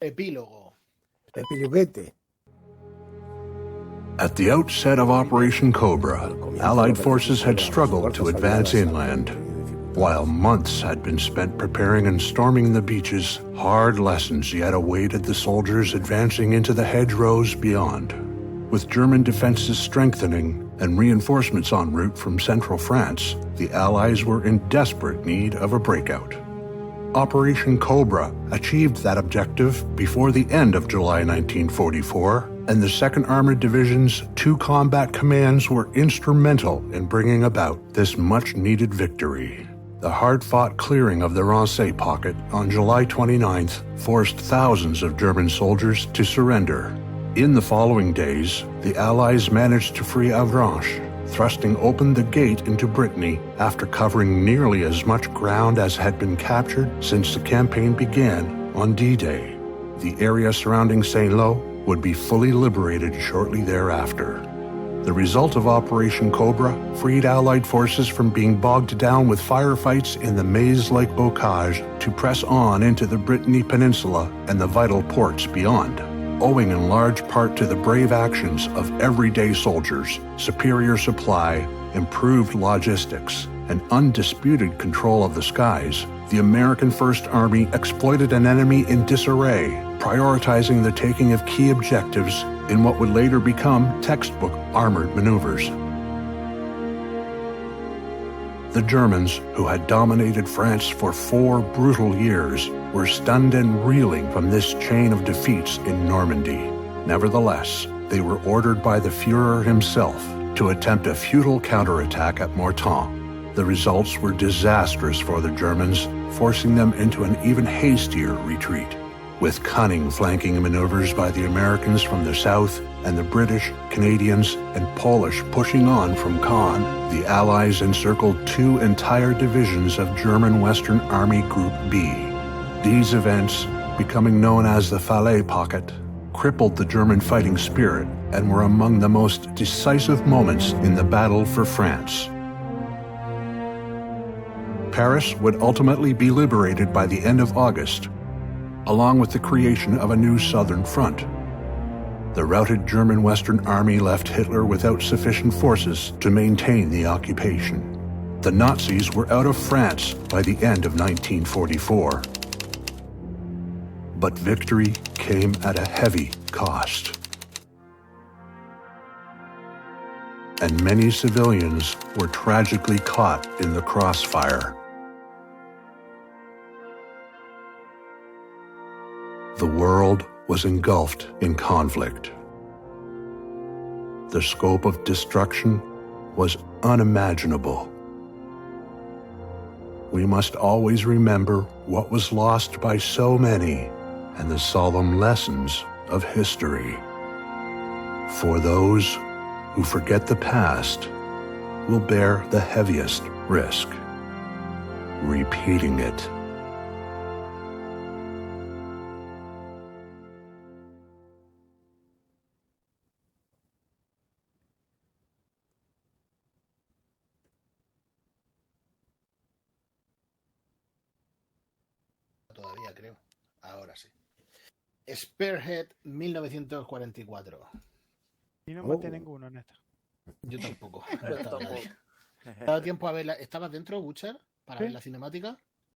Epílogo. Epiloguete. At the outset of Operation Cobra, Allied forces had struggled to advance inland. While months had been spent preparing and storming the beaches, hard lessons yet awaited the soldiers advancing into the hedgerows beyond. With German defenses strengthening and reinforcements en route from central France, the Allies were in desperate need of a breakout. Operation Cobra achieved that objective before the end of July 1944, and the 2nd Armored Division's 2 combat commands were instrumental in bringing about this much-needed victory. The hard-fought clearing of the Rancé pocket on July 29th forced thousands of German soldiers to surrender. In the following days, the Allies managed to free Avranches, thrusting open the gate into Brittany after covering nearly as much ground as had been captured since the campaign began on D-Day. The area surrounding Saint-Lô would be fully liberated shortly thereafter. The result of Operation Cobra freed Allied forces from being bogged down with firefights in the maze-like bocage to press on into the Brittany Peninsula and the vital ports beyond. Owing in large part to the brave actions of everyday soldiers, superior supply, improved logistics, and undisputed control of the skies, the American First Army exploited an enemy in disarray, prioritizing the taking of key objectives in what would later become textbook armored maneuvers. The Germans, who had dominated France for 4 brutal years, were stunned and reeling from this chain of defeats in Normandy. Nevertheless, they were ordered by the Führer himself to attempt a futile counterattack at Mortain. The results were disastrous for the Germans, forcing them into an even hastier retreat. With cunning flanking maneuvers by the Americans from the south and the British, Canadians, and Polish pushing on from Caen, the Allies encircled 2 entire divisions of German Western Army Group B. These events, becoming known as the Falaise Pocket, crippled the German fighting spirit and were among the most decisive moments in the battle for France. Paris would ultimately be liberated by the end of August, along with the creation of a new southern front. The routed German Western Army left Hitler without sufficient forces to maintain the occupation. The Nazis were out of France by the end of 1944. But victory came at a heavy cost. And many civilians were tragically caught in the crossfire. The world was engulfed in conflict. The scope of destruction was unimaginable. We must always remember what was lost by so many and the solemn lessons of history. For those who forget the past will bear the heaviest risk, repeating it. Todavía creo. Ahora sí. Spearhead 1944. Y no maté ninguno en esta. Yo tampoco. Yo tampoco. ¿Te ha dado tiempo a verla? ¿Estabas dentro, Butcher, para Sí. ver la cinemática?